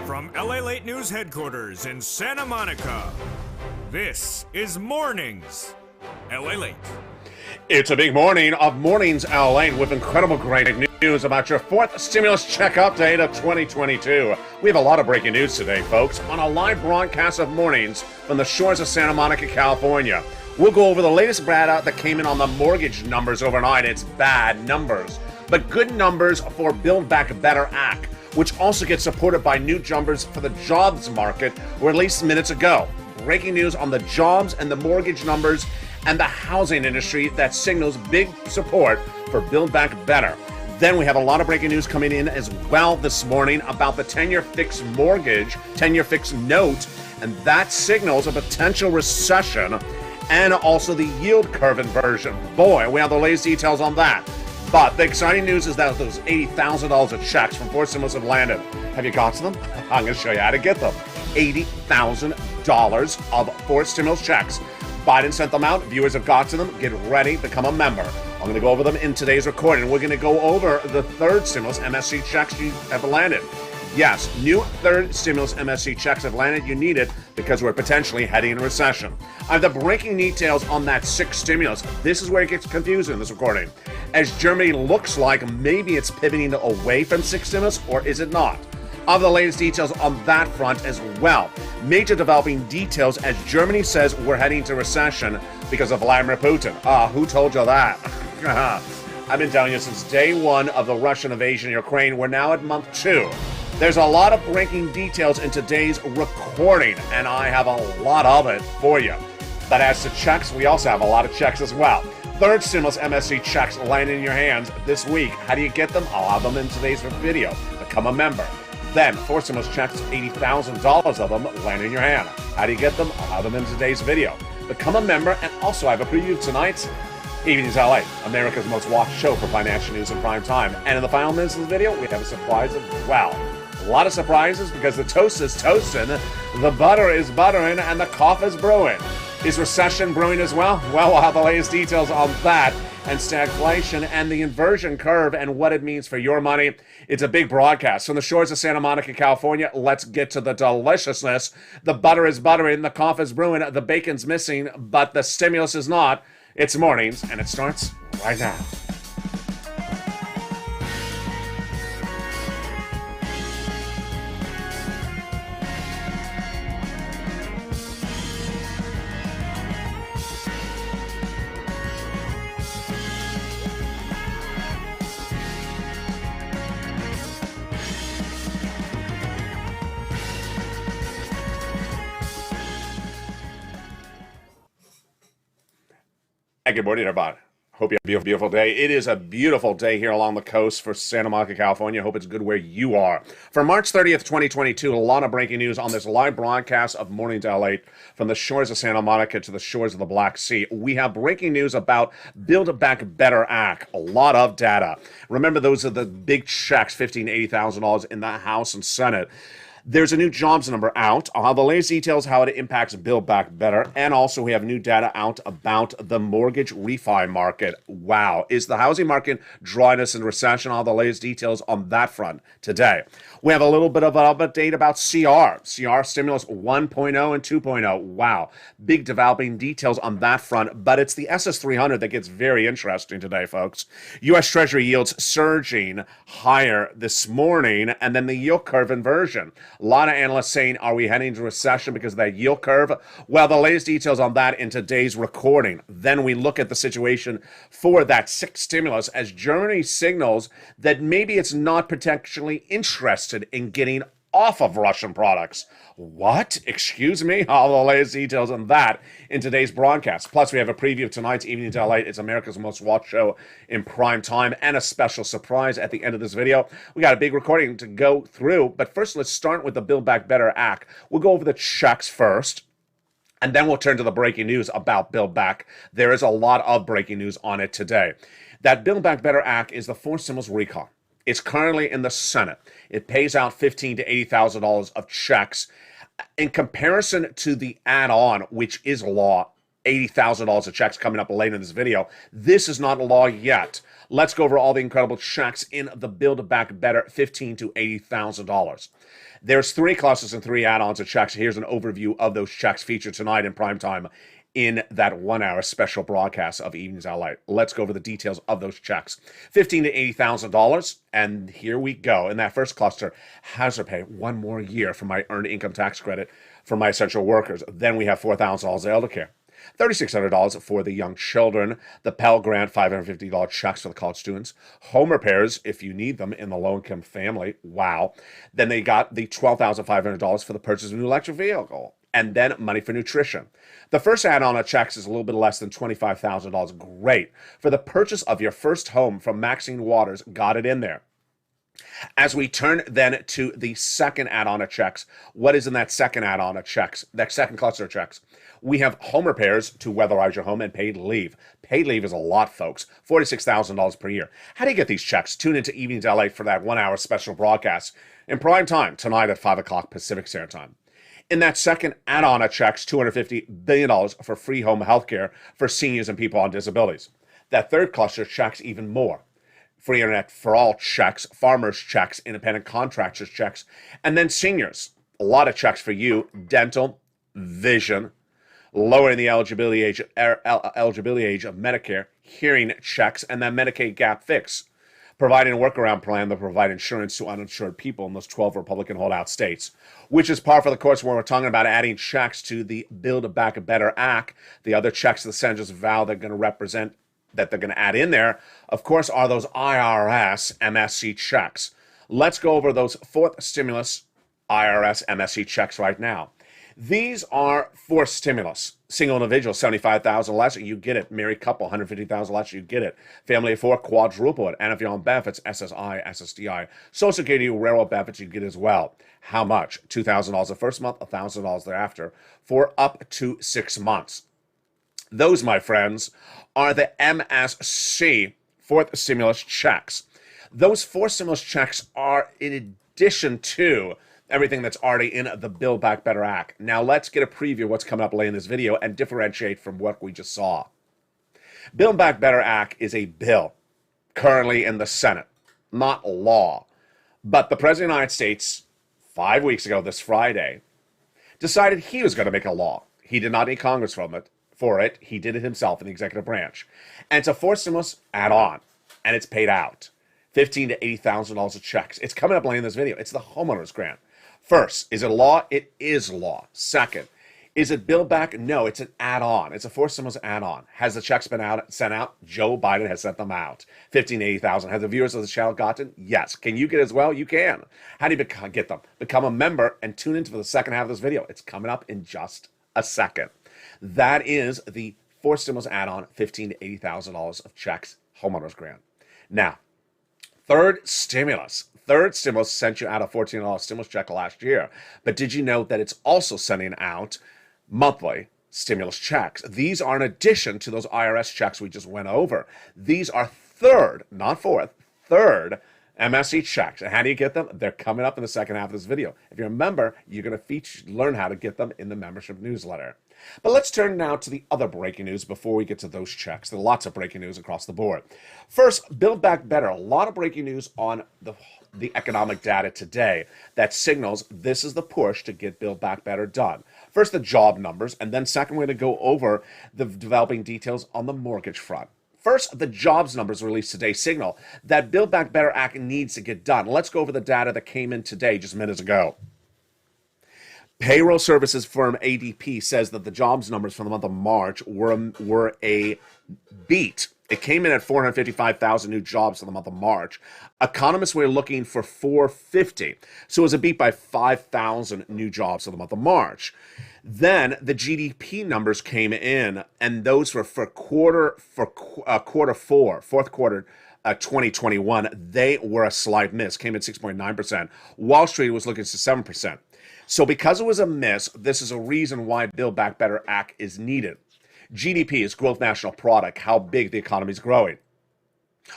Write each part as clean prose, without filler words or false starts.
From LALATE News headquarters in Santa Monica, this is Mornings LALATE. It's a big morning of Mornings LA with incredible great news about your fourth stimulus check update of 2022. We have a lot of breaking news today, folks, on a live broadcast of Mornings from the shores of Santa Monica, California. We'll go over the latest data that came in on the mortgage numbers overnight. It's bad numbers, but good numbers for Build Back Better Act, which also gets supported by new jumpers for the jobs market released minutes ago. Breaking news on the jobs and the mortgage numbers and the housing industry that signals big support for Build Back Better. Then we have a lot of breaking news coming in as well this morning about the 10-year fixed mortgage, 10-year fixed note, and that signals a potential recession, and also the yield curve inversion. Boy, we have the latest details on that. But the exciting news is that those $80,000 of checks from four stimulus have landed. Have you got to them? I'm going to show you how to get them. $80,000 of four stimulus checks. Biden sent them out. Viewers have got to them. Get ready. Become a member. I'm going to go over them in today's recording. We're going to go over the third stimulus MSC checks you have landed. Yes, new third stimulus MSC checks have landed. You need it because we're potentially heading in a recession. I have the breaking details on that sixth stimulus. This is where it gets confusing in this recording. As Germany looks like maybe it's pivoting away from sixth stimulus, or is it not? I have the latest details on that front as well. Major developing details as Germany says we're heading to recession because of Vladimir Putin. Who told you that? I've been telling you since day one of the Russian invasion of Ukraine. We're now at month 2. There's a lot of breaking details in today's recording, and I have a lot of it for you. But as to checks, we also have a lot of checks as well. Third stimulus MSC checks landing in your hands this week. How do you get them? I'll have them in today's video. Become a member. Then, four stimulus checks, $80,000 of them land in your hand. How do you get them? I'll have them in today's video. Become a member, and also I have a preview of tonight's Evenings LA, America's most watched show for financial news in prime time. And in the final minutes of the video, we have a surprise as well. A lot of surprises because the toast is toasting, the butter is buttering, and the coffee is brewing. Is recession brewing as well? Well, we'll have the latest details on that and stagflation and the inversion curve and what it means for your money. It's a big broadcast. From the shores of Santa Monica, California, let's get to the deliciousness. The butter is buttering, the coffee is brewing, the bacon's missing, but the stimulus is not. It's Mornings, and it starts right now. Good morning, everybody. Hope you have a beautiful day. It is a beautiful day here along the coast for Santa Monica, California. Hope it's good where you are. For March 30th, 2022, a lot of breaking news on this live broadcast of Mornings LA from the shores of Santa Monica to the shores of the Black Sea. We have breaking news about Build Back Better Act. A lot of data. Remember, those are the big checks, $15,000 to $80,000 in the House and Senate. There's a new jobs number out. I'll have the latest details how it impacts Build Back Better. And also we have new data out about the mortgage refi market. Wow. Is the housing market drawing us in recession? I'll have the latest details on that front today. We have a little bit of an update about CR stimulus 1.0 and 2.0. Wow. Big developing details on that front. But it's the SS300 that gets very interesting today, folks. U.S. Treasury yields surging higher this morning. And then the yield curve inversion. A lot of analysts saying, are we heading to recession because of that yield curve? Well, the latest details on that in today's recording. Then we look at the situation for that sixth stimulus as Germany signals that maybe it's not potentially interested in getting off of Russian products. What? Excuse me? All the latest details on that in today's broadcast. Plus, we have a preview of tonight's Evenings LA. It's America's most watched show in prime time and a special surprise at the end of this video. We got a big recording to go through, but first let's start with the Build Back Better Act. We'll go over the checks first. And then we'll turn to the breaking news about Build Back. There is a lot of breaking news on it today. That Build Back Better Act is the fourth stimulus recall. It's currently in the Senate. It pays out $15,000 to $80,000 of checks. In comparison to the add-on, which is law, $80,000 of checks coming up later in this video. This is not a law yet. Let's go over all the incredible checks in the Build Back Better $15,000 to $80,000. There's 3 clusters and 3 add-ons of checks. Here's an overview of those checks featured tonight in primetime in that 1-hour special broadcast of Evenings LA. Let's go over the details of those checks. $15,000 to $80,000, and here we go. In that first cluster, hazard pay, 1 more year for my earned income tax credit for my essential workers. Then we have $4,000 elder care. $3,600 for the young children, the Pell Grant, $550 checks for the college students, home repairs if you need them in the low-income family. Wow. Then they got the $12,500 for the purchase of a new electric vehicle, and then money for nutrition. The first add-on of checks is a little bit less than $25,000. Great. For the purchase of your first home from Maxine Waters, got it in there. As we turn then to the second add-on of checks, what is in that second add-on of checks, that second cluster of checks? We have home repairs to weatherize your home and paid leave. Paid leave is a lot, folks. $46,000 per year. How do you get these checks? Tune into Evenings LA for that 1-hour special broadcast in prime time tonight at 5 o'clock Pacific Standard Time. In that second add-on of checks, $250 billion for free home health care for seniors and people on disabilities. That third cluster checks even more. Free internet for all checks, farmers checks, independent contractors checks, and then seniors. A lot of checks for you, dental, vision, lowering the eligibility age of Medicare, hearing checks, and then Medicaid gap fix. Providing a workaround plan that provide insurance to uninsured people in those 12 Republican holdout states, which is par for the course when we're talking about adding checks to the Build Back Better Act. The other checks the senators vow they're going to represent, that they're going to add in there, of course, are those IRS MSC checks. Let's go over those fourth stimulus IRS MSC checks right now. These are for stimulus. Single individual, $75,000 less, you get it. Married couple, $150,000 less, you get it. Family of 4, quadruple it. And if you're on benefits, SSI, SSDI, Social Security, railroad benefits, you get as well. How much? $2,000 the first month, $1,000 thereafter, for up to 6 months. Those, my friends, are the MSC, fourth stimulus checks. Those 4 stimulus checks are in addition to everything that's already in the Build Back Better Act. Now let's get a preview of what's coming up later in this video and differentiate from what we just saw. Build Back Better Act is a bill currently in the Senate, not law. But the President of the United States, 5 weeks ago this Friday, decided he was going to make a law. He did not need Congress for it. He did it himself in the executive branch. And it's a fourth stimulus add-on, and it's paid out. $15,000 to $80,000 of checks. It's coming up later in this video. It's the homeowners grant. First, is it law? It is law. Second, is it Build Back? No, it's an add-on. It's a fourth stimulus add-on. Has the checks been sent out? Joe Biden has sent them out. $15,000 to $80,000. Have the viewers of the channel gotten? Yes. Can you get as well? You can. How do you get them? Become a member and tune into the second half of this video. It's coming up in just a second. That is the fourth stimulus add-on, $15,000 to $80,000 of checks, homeowners grant. Now, third stimulus sent you out a $14 stimulus check last year. But did you know that it's also sending out monthly stimulus checks? These are in addition to those IRS checks we just went over. These are third, not fourth, third MSC checks. And how do you get them? They're coming up in the second half of this video. If you're a member, you're going to learn how to get them in the membership newsletter. But let's turn now to the other breaking news before we get to those checks. There are lots of breaking news across the board. First, Build Back Better. A lot of breaking news on the economic data today that signals this is the push to get Build Back Better done. First, the job numbers, and then second, we're going to go over the developing details on the mortgage front. First, the jobs numbers released today signal that Build Back Better Act needs to get done. Let's go over the data that came in today, just minutes ago. Payroll services firm ADP says that the jobs numbers for the month of March were a beat. It came in at 455,000 new jobs for the month of March. Economists were looking for 450. So it was a beat by 5,000 new jobs for the month of March. Then the GDP numbers came in, and those were for fourth quarter 2021. They were a slight miss, came in 6.9%. Wall Street was looking at 7%. So because it was a miss, this is a reason why Build Back Better Act is needed. GDP is growth national product, how big the economy is growing.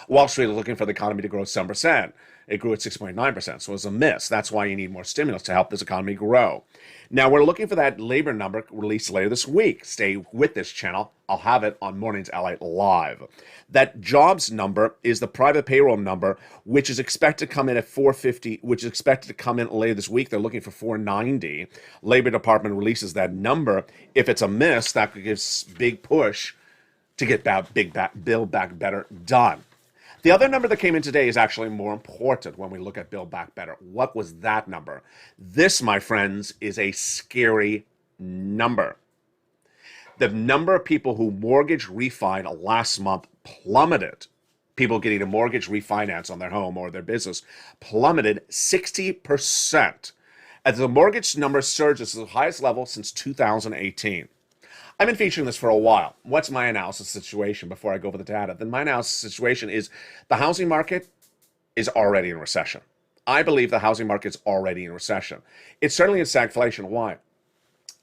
Wall Street is looking for the economy to grow 7%. It grew at 6.9%, so it was a miss. That's why you need more stimulus to help this economy grow. Now, we're looking for that labor number released later this week. Stay with this channel. I'll have it on Mornings LA Live. That jobs number is the private payroll number, which is expected to come in at 450, which is expected to come in later this week. They're looking for 490. Labor Department releases that number. If it's a miss, that could give big push to get Build Back Better done. The other number that came in today is actually more important when we look at Build Back Better. What was that number? This, my friends, is a scary number. The number of people who mortgage refined last month plummeted. People getting a mortgage refinance on their home or their business plummeted 60%. As the mortgage number surges to the highest level since 2018. I've been featuring this for a while. What's my analysis situation before I go over the data? Then my analysis situation is the housing market is already in recession. I believe the housing market's already in recession. It's certainly in stagflation. Why?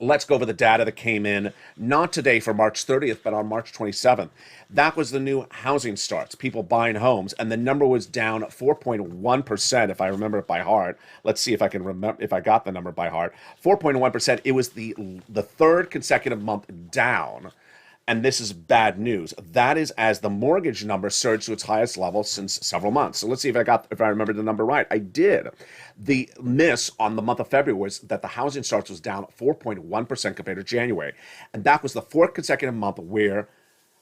Let's go over the data that came in, not today for March 30th, but on March 27th. That was the new housing starts, people buying homes, and the number was down 4.1%, if I remember it by heart. Let's see if I can remember, if I got the number by heart. 4.1%, it was the third consecutive month down, and this is bad news. That is as the mortgage number surged to its highest level since several months. So let's see if I remember the number right. I did. The miss on the month of February was that the housing starts was down 4.1% compared to January. And that was the fourth consecutive month where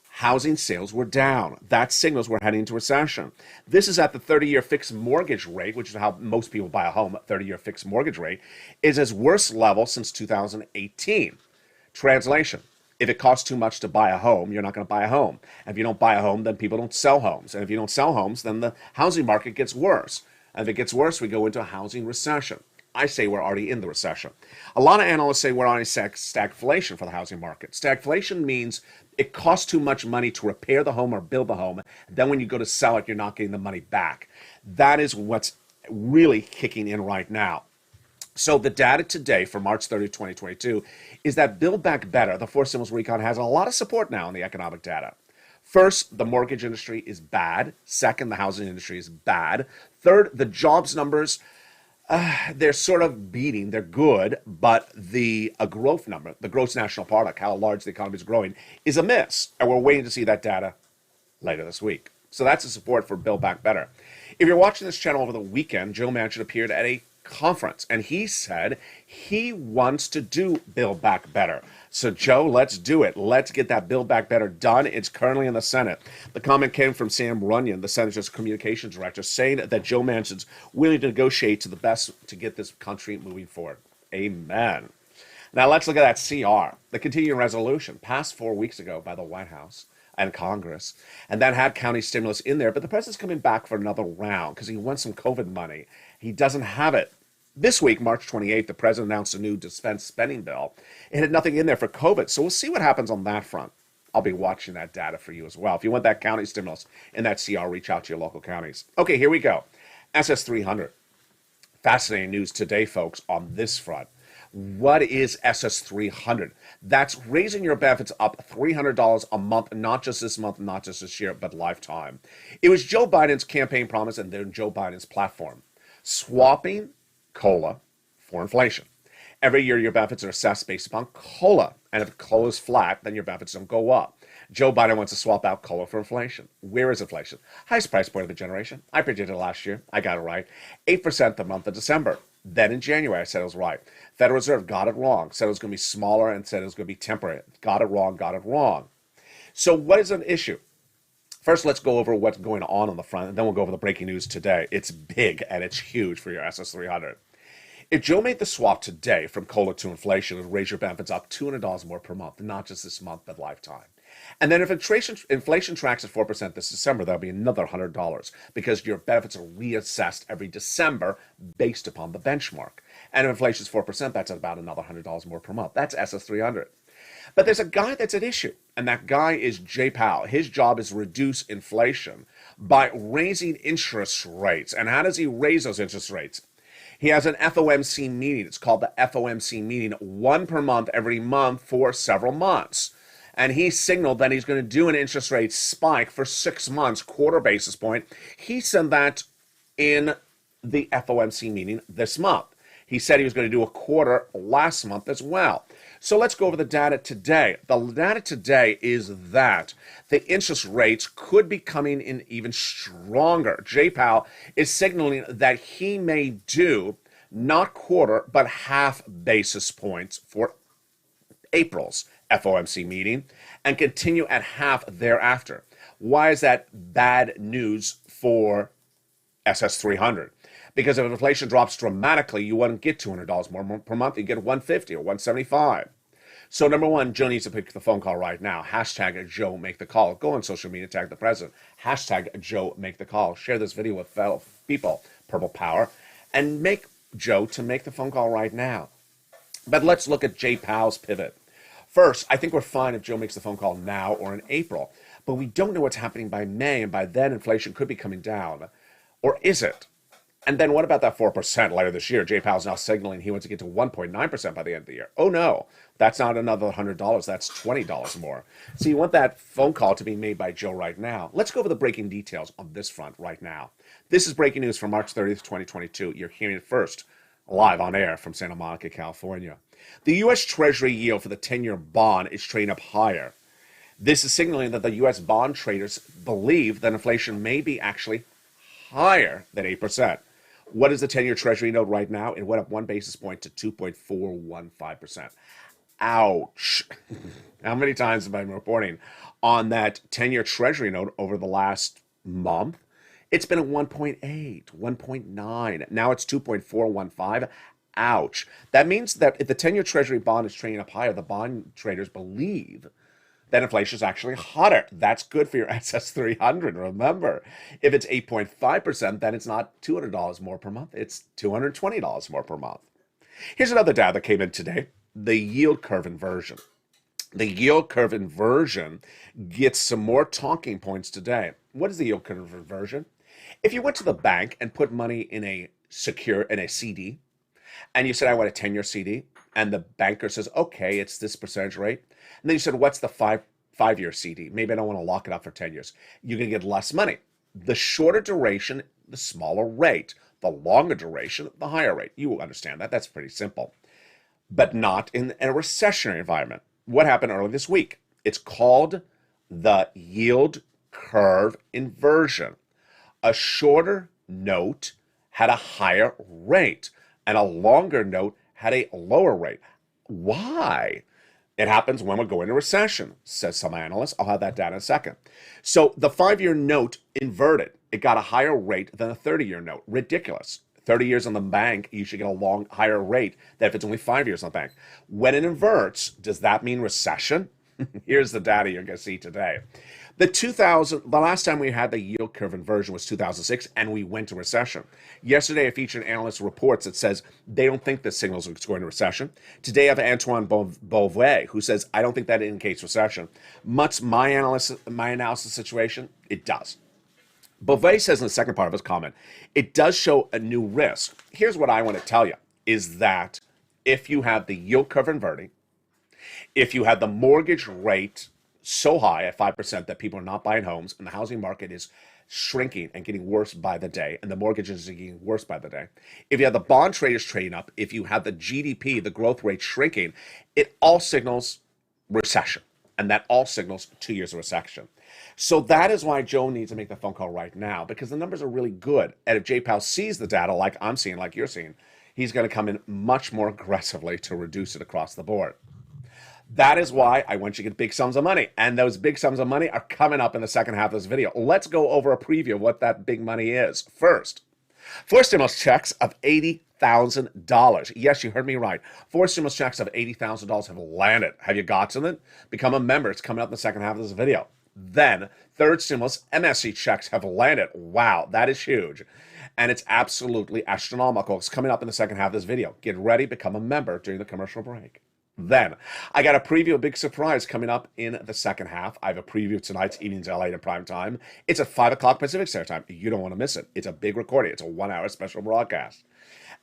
housing sales were down. That signals we're heading into recession. This is at the 30-year fixed mortgage rate, which is how most people buy a home. 30-year fixed mortgage rate is its worst level since 2018. Translation. If it costs too much to buy a home, you're not going to buy a home. And if you don't buy a home, then people don't sell homes. And if you don't sell homes, then the housing market gets worse. And if it gets worse, we go into a housing recession. I say we're already in the recession. A lot of analysts say we're on a stagflation for the housing market. Stagflation means it costs too much money to repair the home or build the home. Then when you go to sell it, you're not getting the money back. That is what's really kicking in right now. So the data today for March 30, 2022 is that Build Back Better, the four stimulus recon, has a lot of support now in the economic data. First, the mortgage industry is bad. Second, the housing industry is bad. Third, the jobs numbers, they're sort of beating. They're good, but the growth number, the gross national product, how large the economy is growing, is a miss. And we're waiting to see that data later this week. So that's the support for Build Back Better. If you're watching this channel over the weekend, Joe Manchin appeared at a conference and he said he wants to do Build Back Better. So Joe, let's do it. Let's get that Build Back Better done. It's currently in the Senate. The comment came from Sam Runyon, the Senator's communications director, saying that Joe Manchin's willing to negotiate to the best to get this country moving forward. Amen. Now let's look at that CR, the continuing resolution passed 4 weeks ago by the White House and Congress, and that had county stimulus in there, but the president's coming back for another round because he wants some COVID money. He doesn't have it. This week, March 28th, the president announced a new defense spending bill. It had nothing in there for COVID, so we'll see what happens on that front. I'll be watching that data for you as well. If you want that county stimulus in that CR, reach out to your local counties. Okay, here we go. SS 300. Fascinating news today, folks, on this front. What is SS 300? That's raising your benefits up $300 a month, not just this month, not just this year, but lifetime. It was Joe Biden's campaign promise and then Joe Biden's platform. Swapping COLA for inflation. Every year, your benefits are assessed based upon COLA. And if COLA is flat, then your benefits don't go up. Joe Biden wants to swap out COLA for inflation. Where is inflation? Highest price point of the generation. I predicted it last year. I got it right. 8% the month of December. Then in January, I said it was right. Federal Reserve got it wrong. Said it was going to be smaller and said it was going to be temporary. Got it wrong, got it wrong. So what is an issue? First, let's go over what's going on the front, and then we'll go over the breaking news today. It's big and it's huge for your SS 300. If Joe made the swap today from COLA to inflation, it would raise your benefits up $200 more per month, not just this month, but lifetime. And then if inflation tracks at 4% this December, that'll be another $100 because your benefits are reassessed every December based upon the benchmark. And if inflation is 4%, that's about another $100 more per month. That's SS 300. But there's a guy that's at issue, and that guy is Jay Powell. His job is to reduce inflation by raising interest rates. And how does he raise those interest rates? He has an FOMC meeting. It's called the FOMC meeting, one per month, every month for several months. And he signaled that he's going to do an interest rate spike for 6 months, quarter basis point. He said that in the FOMC meeting this month. He said he was going to do a quarter last month as well. So let's go over the data today. The data today is that the interest rates could be coming in even stronger. Jay Powell is signaling that he may do not quarter, but half basis points for April's FOMC meeting and continue at half thereafter. Why is that bad news for SS 300? Because if inflation drops dramatically, you wouldn't get $200 more per month. You get $150 or $175. So number one, Joe needs to pick the phone call right now. Hashtag Joe make the call. Go on social media, tag the president. Hashtag Joe make the call. Share this video with fellow people, Purple Power, and make Joe to make the phone call right now. But let's look at Jay Powell's pivot. First, I think we're fine if Joe makes the phone call now or in April, but we don't know what's happening by May, and by then inflation could be coming down. Or is it? And then what about that 4% later this year? Jay Powell's now signaling he wants to get to 1.9% by the end of the year. Oh no, that's not another $100, that's $20 more. So you want that phone call to be made by Joe right now. Let's go over the breaking details on this front right now. This is breaking news for March 30th, 2022. You're hearing it first, live on air from Santa Monica, California. The U.S. Treasury yield for the 10-year bond is trading up higher. This is signaling that the U.S. bond traders believe that inflation may be actually higher than 8%. What is the 10-year Treasury note right now? It went up 1 basis point to 2.415%. Ouch. How many times have I been reporting on that 10-year Treasury note over the last month? It's been at 1.8, 1.9. Now it's 2.415. Ouch. That means that if the 10-year Treasury bond is trading up higher, the bond traders believe that inflation is actually hotter. That's good for your SS 300. Remember, if it's 8.5%, then it's not $200 more per month. It's $220 more per month. Here's another data that came in today, the yield curve inversion. The yield curve inversion gets some more talking points today. What is the yield curve inversion? If you went to the bank and put money in a CD, and you said, I want a 10-year CD, and the banker says, okay, it's this percentage rate. And then you said, what's the five-year CD? Maybe I don't want to lock it up for 10 years. You're going to get less money. The shorter duration, the smaller rate. The longer duration, the higher rate. You will understand that. That's pretty simple. But not in a recessionary environment. What happened earlier this week? It's called the yield curve inversion. A shorter note had a higher rate, and a longer note had a lower rate. Why? It happens when we go into recession, says some analysts. I'll have that data in a second. So the 5-year note inverted. It got a higher rate than a 30-year note. Ridiculous. 30 years on the bank, you should get a higher rate than if it's only 5 years on the bank. When it inverts, does that mean recession? Here's the data you're going to see today. The last time we had the yield curve inversion was 2006, and we went to recession. Yesterday, I featured analyst reports that says they don't think this signals it's going to recession. Today, I have Antoine Beauvais, who says, I don't think that indicates recession. Much my analysis situation, it does. Beauvais says in the second part of his comment, it does show a new risk. Here's what I want to tell you, is that if you have the yield curve inverting, if you have the mortgage rate so high at 5% that people are not buying homes and the housing market is shrinking and getting worse by the day, and the mortgages are getting worse by the day. If you have the bond traders trading up, if you have the GDP, the growth rate shrinking, it all signals recession. And that all signals 2 years of recession. So that is why Joe needs to make the phone call right now, because the numbers are really good. And if Jay Powell sees the data like I'm seeing, like you're seeing, he's going to come in much more aggressively to reduce it across the board. That is why I want you to get big sums of money. And those big sums of money are coming up in the second half of this video. Let's go over a preview of what that big money is. First, 4 stimulus checks of $80,000. Yes, you heard me right. 4 stimulus checks of $80,000 have landed. Have you gotten it? Become a member. It's coming up in the second half of this video. Then, third stimulus MSC checks have landed. Wow, that is huge. And it's absolutely astronomical. It's coming up in the second half of this video. Get ready, become a member during the commercial break. Then, I got a preview, a big surprise coming up in the second half. I have a preview of tonight's Evenings LA in prime time. It's at 5 o'clock Pacific Standard Time. You don't want to miss it. It's a big recording. It's a 1-hour special broadcast.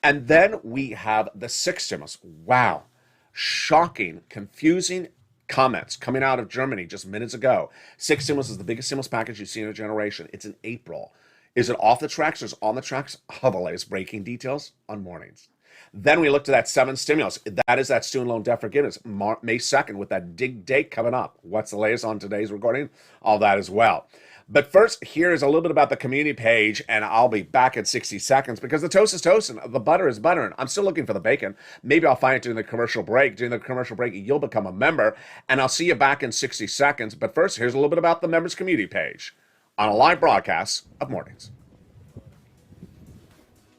And then we have the 6th stimulus. Wow. Shocking, confusing comments coming out of Germany just minutes ago. 6th stimulus is the biggest stimulus package you've seen in a generation. It's in April. Is it off the tracks or is it on the tracks? All the latest breaking details on mornings. Then we look to that 7th stimulus. That is that student loan debt forgiveness, May 2nd, with that dig date coming up. What's the latest on today's recording? All that as well. But first, here is a little bit about the community page, and I'll be back in 60 seconds because the toast is toasting, the butter is buttering. I'm still looking for the bacon. Maybe I'll find it during the commercial break. During the commercial break, you'll become a member, and I'll see you back in 60 seconds. But first, here's a little bit about the members community page on a live broadcast of mornings.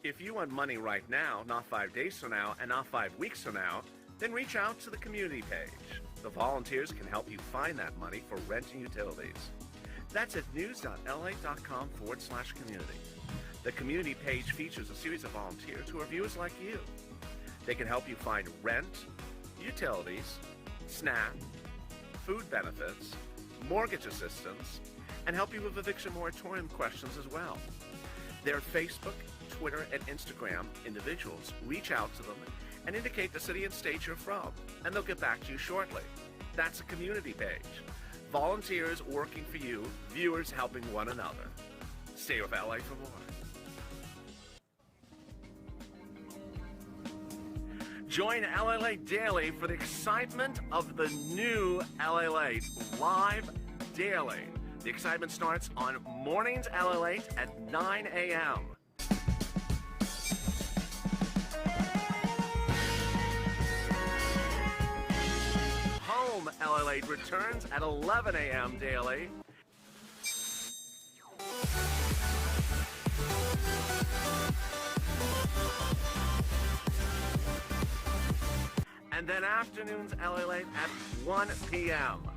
If you want money right now, not 5 days from now, and not 5 weeks from now, then reach out to the community page. The volunteers can help you find that money for rent and utilities. That's at news.la.com/community. The community page features a series of volunteers who are viewers like you. They can help you find rent, utilities, SNAP, food benefits, mortgage assistance, and help you with eviction moratorium questions as well. Their Facebook, Twitter, and Instagram individuals reach out to them and indicate the city and state you're from, and they'll get back to you shortly. That's a community page. Volunteers working for you, viewers helping one another. Stay with LA for more. Join LALATE Daily for the excitement of the new LALATE live daily. The excitement starts on Mornings LALATE at 9 a.m. Home LALATE returns at 11 a.m. daily. And then afternoons LALATE at 1 p.m.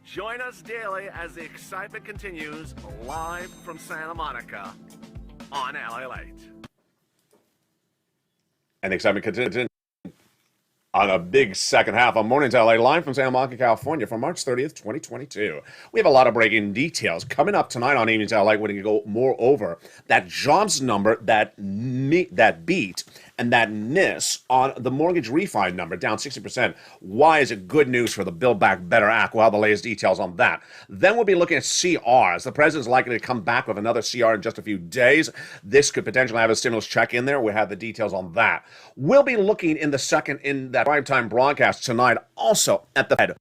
Join us daily as the excitement continues live from Santa Monica on LALATE. And the excitement continues on a big second half on Mornings LA, live from Santa Monica, California for March 30th, 2022. We have a lot of breaking details coming up tonight on Evenings LA. We're going to go more over that jobs number that beat and that miss on the mortgage refi number, down 60%. Why is it good news for the Build Back Better Act? We'll have the latest details on that. Then we'll be looking at CRs. The president's likely to come back with another CR in just a few days. This could potentially have a stimulus check in there. We'll have the details on that. We'll be looking in that primetime broadcast tonight also at the Fed.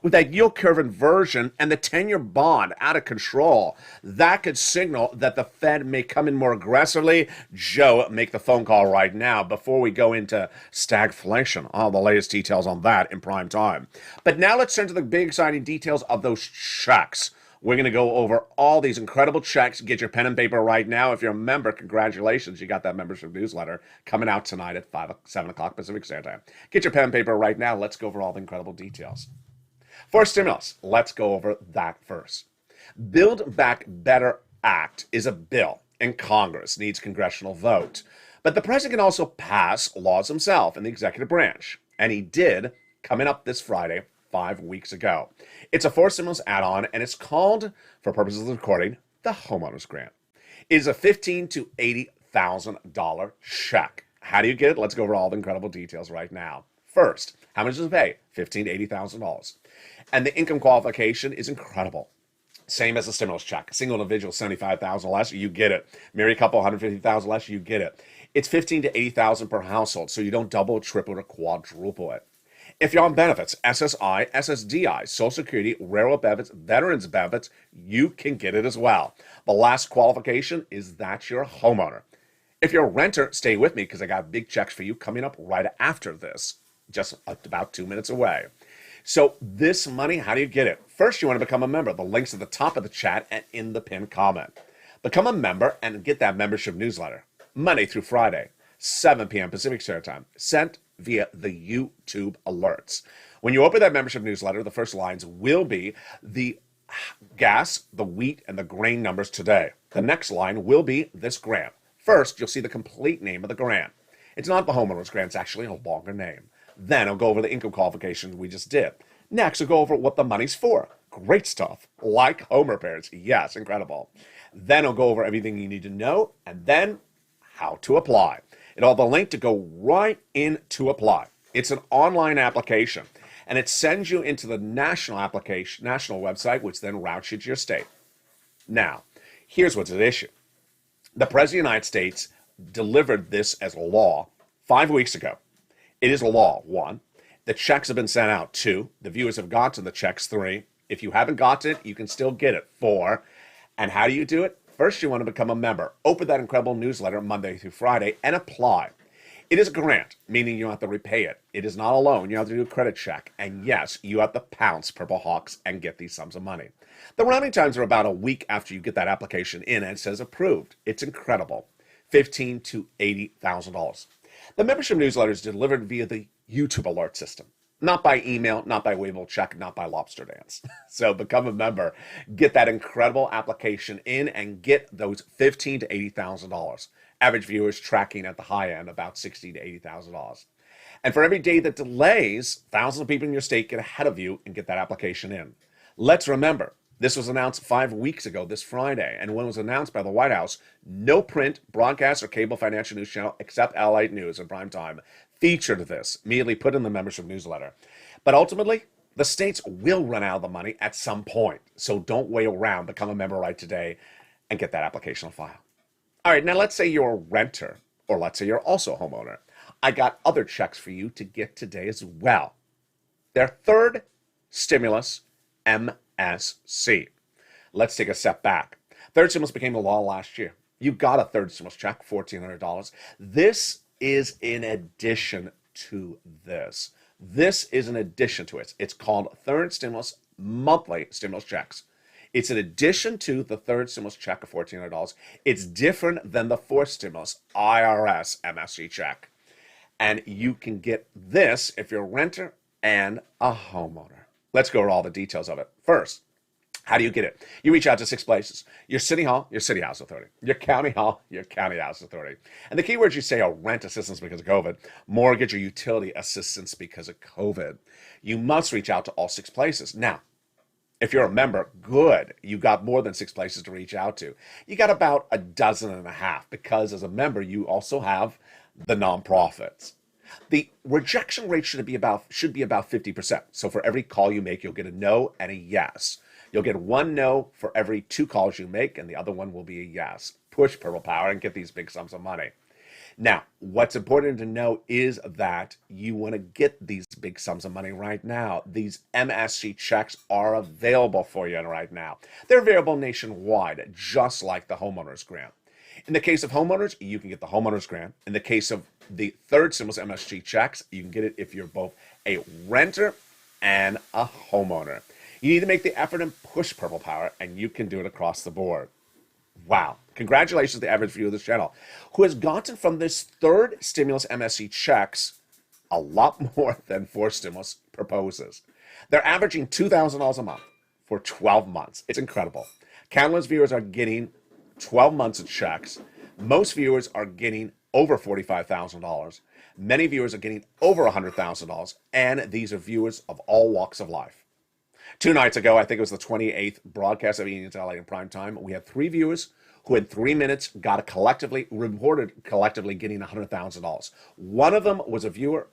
With that yield curve inversion and the 10-year bond out of control, that could signal that the Fed may come in more aggressively. Joe, make the phone call right now before we go into stagflation. All the latest details on that in prime time. But now let's turn to the big exciting details of those checks. We're going to go over all these incredible checks. Get your pen and paper right now. If you're a member, congratulations. You got that membership newsletter coming out tonight at 7 o'clock Pacific Standard Time. Get your pen and paper right now. Let's go over all the incredible details. For stimulus, let's go over that first. Build Back Better Act is a bill, and Congress needs congressional vote. But the president can also pass laws himself in the executive branch, and he did coming up this Friday, 5 weeks ago. It's a for stimulus add-on, and it's called, for purposes of recording, the homeowners grant. It is a $15,000 to $80,000 check. How do you get it? Let's go over all the incredible details right now. First, how much does it pay? $15,000 to $80,000. And the income qualification is incredible. Same as a stimulus check. Single individual, $75,000 less, you get it. Married couple, $150,000 less, you get it. It's $15,000 to $80,000 per household, so you don't double, triple, or quadruple it. If you're on benefits, SSI, SSDI, Social Security, railroad benefits, veterans benefits, you can get it as well. The last qualification is that you're a homeowner. If you're a renter, stay with me because I got big checks for you coming up right after this, just about 2 minutes away. So this money, how do you get it? First, you want to become a member. The link's at the top of the chat and in the pinned comment. Become a member and get that membership newsletter Monday through Friday, 7 p.m. Pacific Standard Time, sent via the YouTube alerts. When you open that membership newsletter, the first lines will be the gas, the wheat, and the grain numbers today. The next line will be this grant. First, you'll see the complete name of the grant. It's not the homeowner's grant, it's actually a longer name. Then I'll go over the income qualifications we just did. Next, I'll go over what the money's for. Great stuff, like home repairs. Yes, incredible. Then I'll go over everything you need to know, and then how to apply. It'll have a link to go right in to apply. It's an online application. and it sends you into the national website, which then routes you to your state. Now, here's what's at issue. The President of the United States delivered this as a law 5 weeks ago. It is a law, 1. The checks have been sent out, 2. The viewers have gotten the checks, 3. If you haven't got it, you can still get it, 4. And how do you do it? First, you want to become a member. Open that incredible newsletter Monday through Friday and apply. It is a grant, meaning you don't have to repay it. It is not a loan. You have to do a credit check. And yes, you have to pounce Purple Hawks and get these sums of money. The rounding times are about a week after you get that application in and it says approved. It's incredible. $15,000 to $80,000. The membership newsletter is delivered via the YouTube alert system. Not by email, not by Wavell check, not by lobster dance. So become a member, get that incredible application in, and get those $15,000 to $80,000. Average viewers tracking at the high end about $60,000 to $80,000. And for every day that delays, thousands of people in your state get ahead of you and get that application in. Let's remember, this was announced 5 weeks ago, this Friday, and when it was announced by the White House, no print, broadcast, or cable financial news channel except LALATE News in prime time featured this, immediately put in the membership newsletter. But ultimately, the states will run out of the money at some point, so don't wait around. Become a member right today and get that application on file. All right, now let's say you're a renter, or let's say you're also a homeowner. I got other checks for you to get today as well. Their third stimulus, MSC. Let's take a step back. Third stimulus became the law last year. You got a third stimulus check, $1,400. This is in addition to this. This is in addition to it. It's called third stimulus monthly stimulus checks. It's in addition to the third stimulus check of $1,400. It's different than the fourth stimulus IRS MSC check. And you can get this if you're a renter and a homeowner. Let's go over all the details of it. First, how do you get it? You reach out to 6 places. Your city hall, your city house authority. Your county hall, your county house authority. And the keywords you say are rent assistance because of COVID, mortgage or utility assistance because of COVID. You must reach out to all 6 places. Now, if you're a member, good. You got more than 6 places to reach out to. You got about 12.5 because as a member, you also have the nonprofits. The rejection rate should be about 50%. So for every call you make, you'll get a no and a yes. You'll get 1 no for every 2 calls you make, and the other one will be a yes. Push Purple Power and get these big sums of money. Now, what's important to know is that you want to get these big sums of money right now. These MSC checks are available for you right now. They're available nationwide, just like the homeowners grant. In the case of homeowners, you can get the homeowners grant. In the case of the third stimulus MSC checks, you can get it if you're both a renter and a homeowner. You need to make the effort and push Purple Power, and you can do it across the board. Wow. Congratulations to the average viewer of this channel, who has gotten from this third stimulus MSC checks a lot more than 4 stimulus proposes. They're averaging $2,000 a month for 12 months. It's incredible. Countless viewers are getting 12 months of checks. Most viewers are getting over $45,000. Many viewers are getting over $100,000, and these are viewers of all walks of life. 2 nights ago, I think it was the 28th broadcast of Evenings LA in prime time, we had 3 viewers who in 3 minutes reported collectively getting $100,000. One of them was a viewer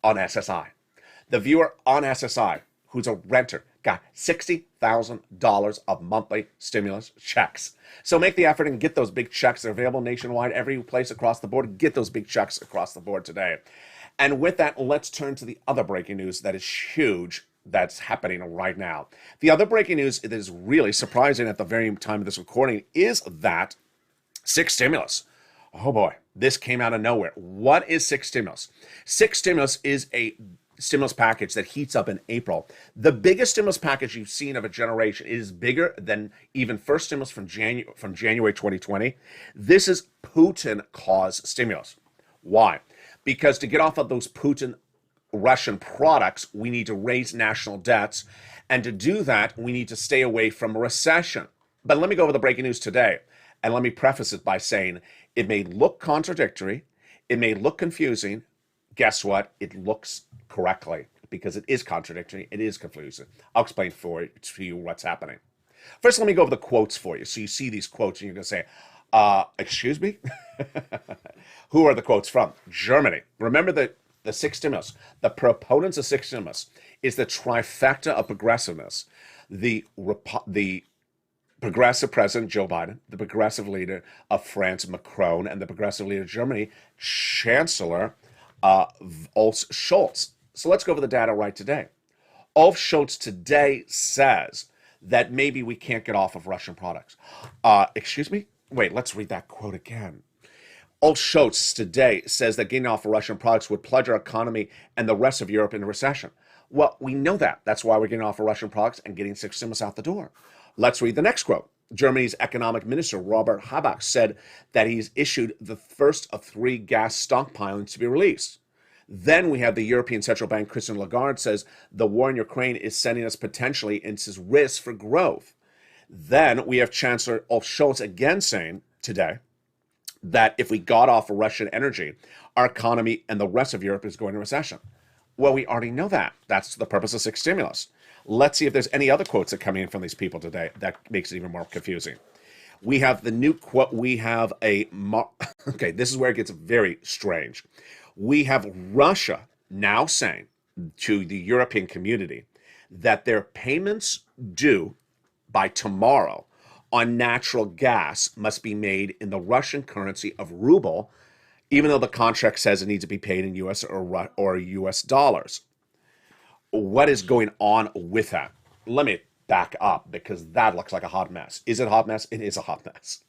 on SSI. The viewer on SSI, who's a renter, got $60,000 of monthly stimulus checks. So make the effort and get those big checks. They're available nationwide, every place across the board. Get those big checks across the board today. And with that, let's turn to the other breaking news that is huge that's happening right now. The other breaking news that is really surprising at the very time of this recording is that 6 stimulus. Oh boy, this came out of nowhere. What is 6 stimulus? 6 stimulus is a stimulus package that heats up in April. The biggest stimulus package you've seen of a generation. It is bigger than even first stimulus from January 2020. This is Putin-caused stimulus. Why? Because to get off of those Russian products, we need to raise national debts. And to do that, we need to stay away from a recession. But let me go over the breaking news today. And let me preface it by saying it may look contradictory. It may look confusing. Guess what? It looks correctly because it is contradictory. It is confusing. I'll explain to you what's happening. First, let me go over the quotes for you. So you see these quotes and you're going to say, excuse me? Who are the quotes from? Germany. Remember that the sixth stimulus, the proponents of sixth stimulus, is the trifecta of progressiveness. The progressive president Joe Biden, the progressive leader of France Macron, and the progressive leader of Germany Chancellor Olaf Scholz. So let's go over the data right today. Olaf Scholz today says that maybe we can't get off of Russian products. Excuse me? Wait, let's read that quote again. Olaf Scholz today says that getting off of Russian products would plunge our economy and the rest of Europe into recession. Well, we know that. That's why we're getting off of Russian products and getting sixth stimulus out the door. Let's read the next quote. Germany's economic minister, Robert Habeck, said that he's issued the first of 3 gas stockpilings to be released. Then we have the European Central Bank, Christine Lagarde, says the war in Ukraine is sending us potentially into risks for growth. Then we have Chancellor Olaf Scholz again saying today that if we got off of Russian energy, our economy and the rest of Europe is going into recession. Well, we already know that. That's the purpose of sixth stimulus. Let's see if there's any other quotes that come in from these people today that makes it even more confusing. We have the new quote. We have okay, this is where it gets very strange. We have Russia now saying to the European community that their payments due by tomorrow on natural gas must be made in the Russian currency of ruble, even though the contract says it needs to be paid in US or US dollars. What is going on with that? Let me back up because that looks like a hot mess. Is it a hot mess? It is a hot mess.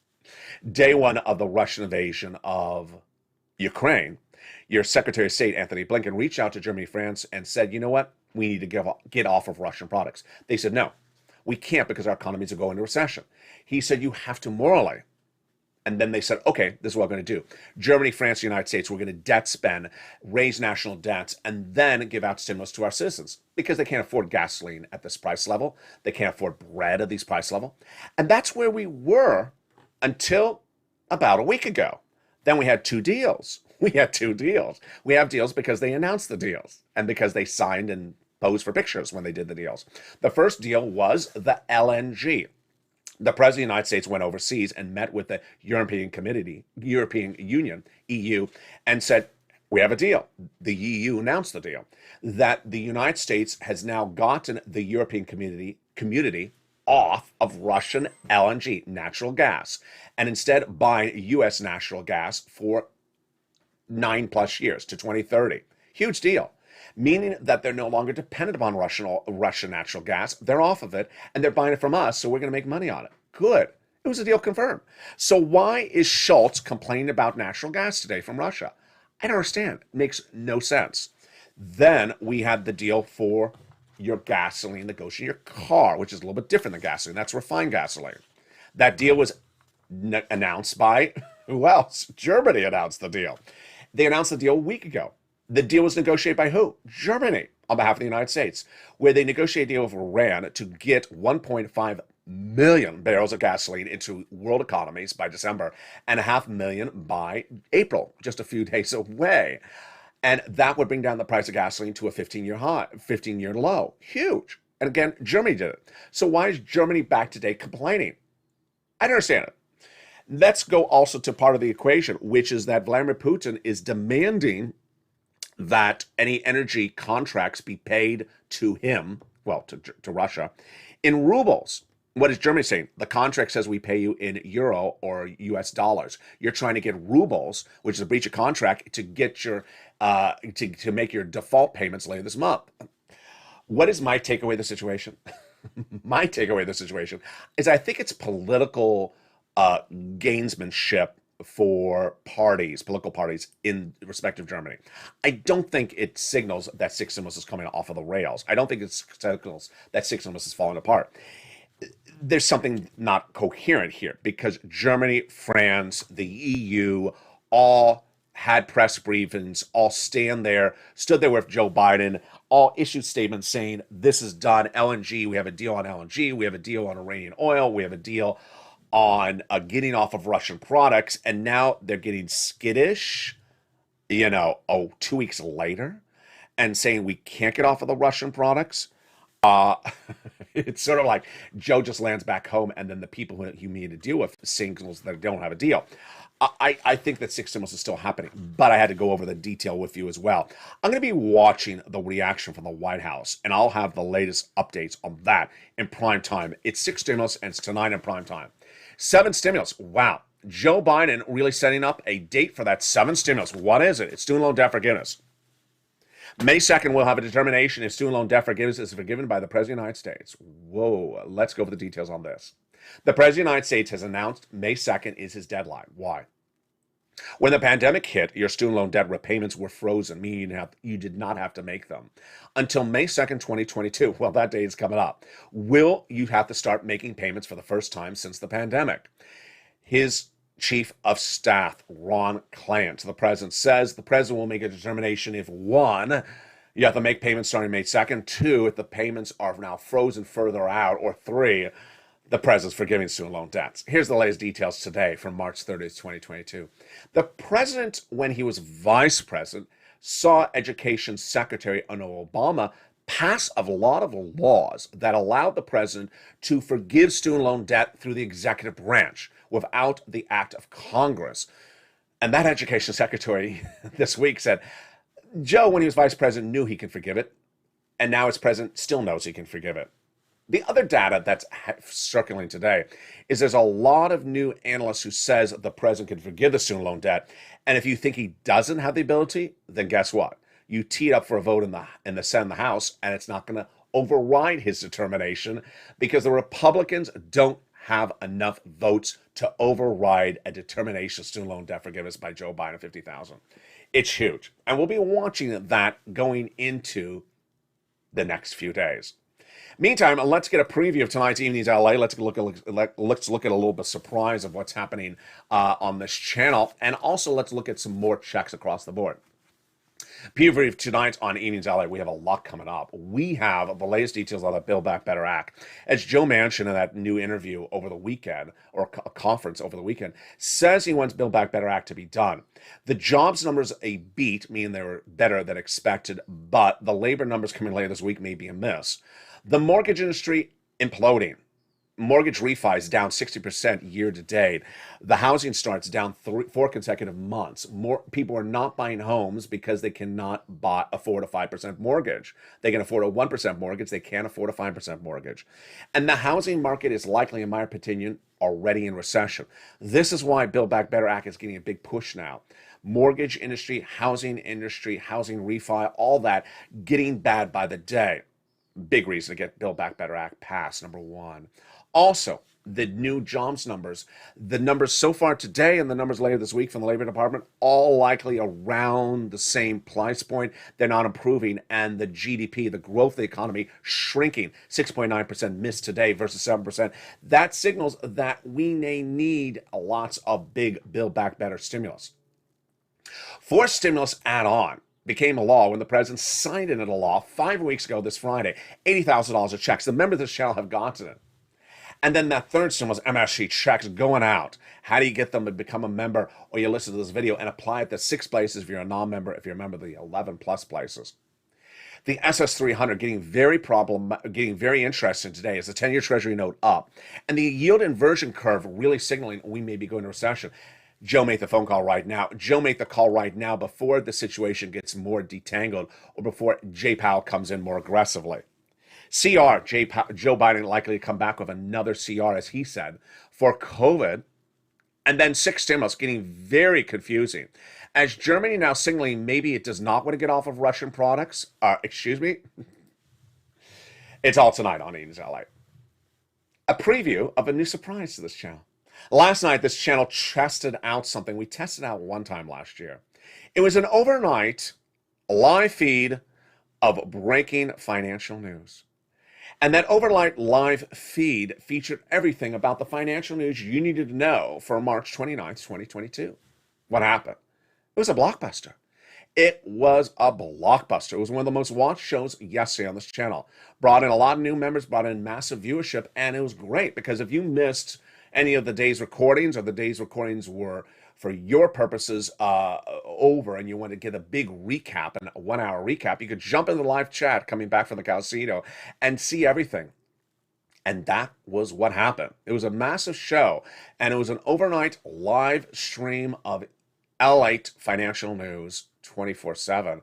Day one of the Russian invasion of Ukraine, your Secretary of State, Anthony Blinken, reached out to Germany, France, and said, you know what? We need to get off of Russian products. They said, no, we can't because our economies are going into recession. He said, you have to morally. And then they said, okay, this is what we're going to do. Germany, France, the United States, we're going to debt spend, raise national debts, and then give out stimulus to our citizens because they can't afford gasoline at this price level. They can't afford bread at this price level. And that's where we were until about a week ago. Then we had 2 deals. We have deals because they announced the deals and because they signed and posed for pictures when they did the deals. The first deal was the LNG. The President of the United States went overseas and met with the European Union, EU, and said, we have a deal. The EU announced the deal that the United States has now gotten the European community off of Russian LNG, natural gas, and instead buying U.S. natural gas for 9+ years to 2030. Huge deal. Meaning that they're no longer dependent upon Russian natural gas. They're off of it, and they're buying it from us, so we're going to make money on it. Good. It was a deal confirmed. So why is Scholz complaining about natural gas today from Russia? I don't understand. It makes no sense. Then we had the deal for your gasoline that goes in your car, which is a little bit different than gasoline. That's refined gasoline. That deal was announced by, who else? Germany announced the deal. They announced the deal a week ago. The deal was negotiated by who? Germany, on behalf of the United States, where they negotiated a deal with Iran to get 1.5 million barrels of gasoline into world economies by December and 500,000 by April, just a few days away. And that would bring down the price of gasoline to a 15-year low. Huge. And again, Germany did it. So why is Germany back today complaining? I don't understand it. Let's go also to part of the equation, which is that Vladimir Putin is demanding that any energy contracts be paid to him, well, to Russia, in rubles. What is Germany saying? The contract says we pay you in euro or US dollars. You're trying to get rubles, which is a breach of contract, to get your to make your default payments later this month. What is my takeaway of the situation? My takeaway of the situation is I think it's political gamesmanship for political parties in respective Germany. I don't think it signals that sixth stimulus is coming off of the rails. I don't think it signals that sixth stimulus is falling apart. There's something not coherent here because Germany, France, the EU all had press briefings, all stood there with Joe Biden, all issued statements saying this is done. LNG, we have a deal on LNG, we have a deal on Iranian oil, we have a deal on getting off of Russian products, and now they're getting skittish, 2 weeks later, and saying we can't get off of the Russian products. Uh, it's sort of like Joe just lands back home, and then the people who you need to deal with signals that don't have a deal. I think that six stimulus is still happening, but I had to go over the detail with you as well. I'm going to be watching the reaction from the White House, and I'll have the latest updates on that in prime time. It's six stimulus, and it's tonight in prime time. Seven stimulus. Wow. Joe Biden really setting up a date for that seven stimulus. What is it? It's student loan debt forgiveness. May 2nd, we'll have a determination if student loan debt forgiveness is forgiven by the President of the United States. Whoa, let's go over the details on this. The President of the United States has announced May 2nd is his deadline. Why? When the pandemic hit, your student loan debt repayments were frozen, meaning you did not have to make them. Until May 2nd, 2022, well, that day is coming up. Will you have to start making payments for the first time since the pandemic? His Chief of Staff, Ron Klain, to the president, says the president will make a determination if one, you have to make payments starting May 2nd, two, if the payments are now frozen further out, or three, the president's forgiving student loan debts. Here's the latest details today from March 30th, 2022. The president, when he was vice president, saw Education Secretary under Obama pass a lot of laws that allowed the president to forgive student loan debt through the executive branch without the act of Congress. And that education secretary this week said, Joe, when he was vice president, knew he could forgive it. And now as president, still knows he can forgive it. The other data that's circulating today is there's a lot of new analysts who says the president can forgive the student loan debt. And if you think he doesn't have the ability, then guess what? You tee it up for a vote in the Senate and the House, and it's not going to override his determination because the Republicans don't have enough votes to override a determination of student loan debt forgiveness by Joe Biden, 50,000. It's huge. And we'll be watching that going into the next few days. Meantime, let's get a preview of tonight's Evenings LA. Let's look at a little bit of surprise of what's happening on this channel. And also let's look at some more checks across the board. Preview tonight on Evenings LA. We have a lot coming up. We have the latest details on the Build Back Better Act. As Joe Manchin in that new interview over the weekend, or a conference over the weekend, says he wants Build Back Better Act to be done. The jobs numbers a beat, meaning they were better than expected, but the labor numbers coming later this week may be a miss. The mortgage industry imploding. Mortgage refis down 60% year to date. The housing starts down 4 consecutive months. More people are not buying homes because they cannot afford a 5% mortgage. They can afford a 1% mortgage. They can't afford a 5% mortgage. And the housing market is likely, in my opinion, already in recession. This is why Build Back Better Act is getting a big push now. Mortgage industry, housing refi, all that getting bad by the day. Big reason to get Build Back Better Act passed, number one. Also, the new jobs numbers, the numbers so far today and the numbers later this week from the Labor Department, all likely around the same price point. They're not improving. And the GDP, the growth of the economy, shrinking. 6.9% missed today versus 7%. That signals that we may need lots of big Build Back Better stimulus. Fourth stimulus add-on became a law when the president signed it into law 5 weeks ago this Friday. $80,000 of checks. The members of this channel have gotten it. And then that third stimulus, MSC checks going out. How do you get them to become a member? Or you listen to this video and apply it to 6 places if you're a non-member, if you're a member of the 11 plus places. The SS300 getting very interesting today as the 10-year Treasury note up. And the yield inversion curve really signaling we may be going to recession. Joe made the phone call right now. Joe made the call right now before the situation gets more detangled or before Jay Powell comes in more aggressively. Joe Biden likely to come back with another CR, as he said, for COVID. And then 6 stimulus, getting very confusing. As Germany now signaling maybe it does not want to get off of Russian products. It's all tonight on Eden's LA. A preview of a new surprise to this channel. Last night, this channel tested out something we tested out one time last year. It was an overnight live feed of breaking financial news. And that overnight live feed featured everything about the financial news you needed to know for March 29th, 2022. What happened? It was a blockbuster. It was a blockbuster. It was one of the most watched shows yesterday on this channel. Brought in a lot of new members, brought in massive viewership, and it was great because if you missed any of the day's recordings, or the day's recordings were for your purposes over, and you want to get a big recap, and a 1 hour recap, you could jump into the live chat coming back from the casino and see everything. And that was what happened. It was a massive show, and it was an overnight live stream of LALATE financial news 24/7.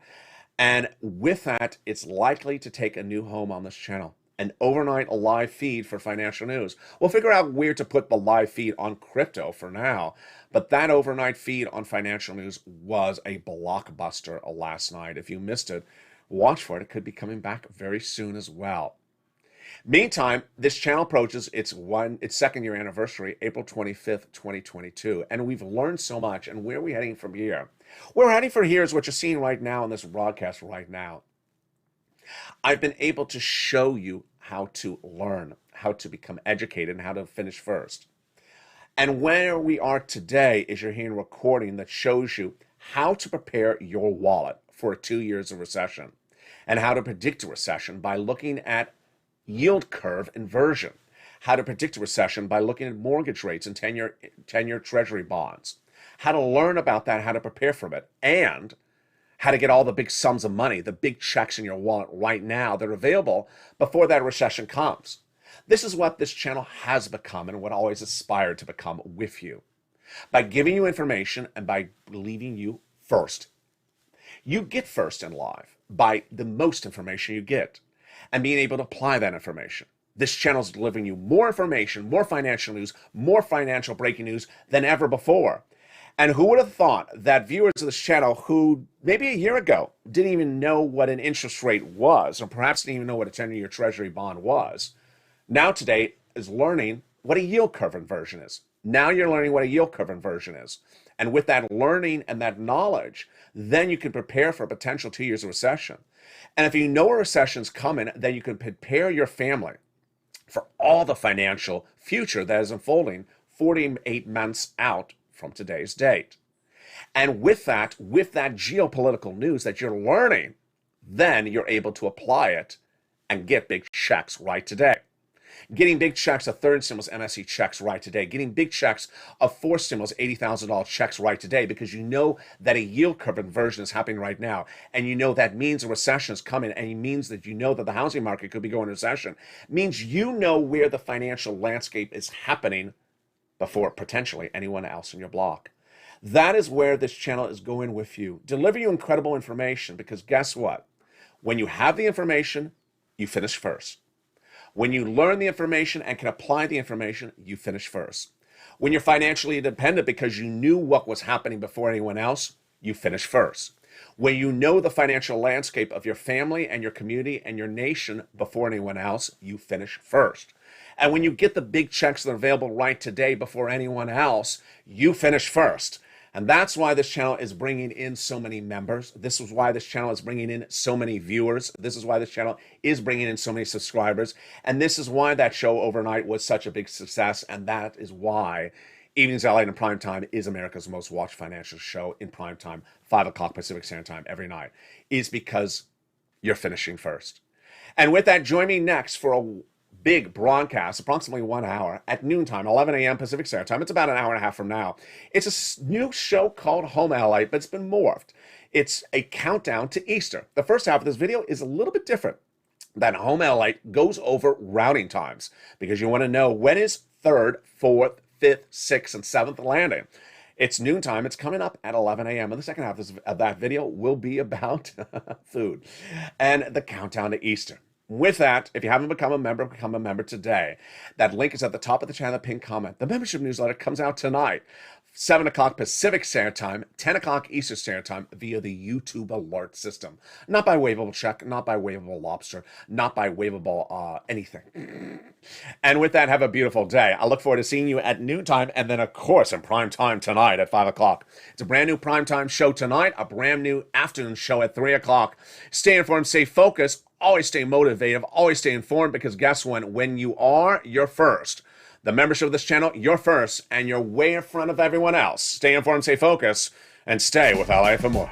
And with that, it's likely to take a new home on this channel. An overnight live feed for financial news. We'll figure out where to put the live feed on crypto for now, but that overnight feed on financial news was a blockbuster last night. If you missed it, watch for it. It could be coming back very soon as well. Meantime, this channel approaches its second year anniversary, April 25th, 2022, and we've learned so much. And where are we heading from here? Where we're heading from here is what you're seeing right now in this broadcast right now. I've been able to show you how to learn, how to become educated, and how to finish first. And where we are today is you're hearing a recording that shows you how to prepare your wallet for 2 years of recession, and how to predict a recession by looking at yield curve inversion, how to predict a recession by looking at mortgage rates and 10-year treasury bonds, how to learn about that, how to prepare for it, and how to get all the big sums of money, the big checks in your wallet right now that are available before that recession comes. This is what this channel has become, and what I always aspired to become with you. By giving you information and by leaving you first. You get first in life by the most information you get, and being able to apply that information. This channel is delivering you more information, more financial news, more financial breaking news than ever before. And who would have thought that viewers of this channel who maybe a year ago didn't even know what an interest rate was, or perhaps didn't even know what a 10-year treasury bond was, now today is learning what a yield curve inversion is. Now you're learning what a yield curve inversion is. And with that learning and that knowledge, then you can prepare for a potential 2 years of recession. And if you know a recession's coming, then you can prepare your family for all the financial future that is unfolding 48 months out from today's date. And with that geopolitical news that you're learning, then you're able to apply it and get big checks right today. Getting big checks of third stimulus MSE checks right today. Getting big checks of fourth stimulus $80,000 checks right today, because you know that a yield curve inversion is happening right now. And you know that means a recession is coming, and it means that you know that the housing market could be going into recession. It means you know where the financial landscape is happening before potentially anyone else in your block. That is where this channel is going with you. Deliver you incredible information, because guess what? When you have the information, you finish first. When you learn the information and can apply the information, you finish first. When you're financially independent because you knew what was happening before anyone else, you finish first. When you know the financial landscape of your family and your community and your nation before anyone else, you finish first. And when you get the big checks that are available right today before anyone else, you finish first. And that's why this channel is bringing in so many members. This is why this channel is bringing in so many viewers. This is why this channel is bringing in so many subscribers. And this is why that show overnight was such a big success. And that is why Evenings LA in Prime Time is America's most watched financial show in prime time, 5 o'clock Pacific Standard Time every night, is because you're finishing first. And with that, join me next for a big broadcast, approximately 1 hour at noontime, 11 a.m. Pacific Standard Time. It's about an hour and a half from now. It's a new show called Home LA, but it's been morphed. It's a countdown to Easter. The first half of this video is a little bit different. That Home LA goes over routing times, because you want to know when is 3rd, 4th, 5th, 6th, and 7th landing. It's noontime. It's coming up at 11 a.m. And the second half of that video will be about food and the countdown to Easter. With that, if you haven't become a member today. That link is at the top of the channel, pinned comment. The membership newsletter comes out tonight, 7 o'clock Pacific Standard Time, 10 o'clock Eastern Standard Time via the YouTube alert system. Not by Waveable Check, not by Waveable Lobster, not by Waveable anything. And with that, have a beautiful day. I look forward to seeing you at noontime, and then, of course, in prime time tonight at 5 o'clock. It's a brand new prime time show tonight, a brand new afternoon show at 3 o'clock. Stay informed, stay focused, always stay motivated, always stay informed, because guess what? When you are, you're first. The membership of this channel, you're first, and you're way in front of everyone else. Stay informed, stay focused, and stay with LA for more.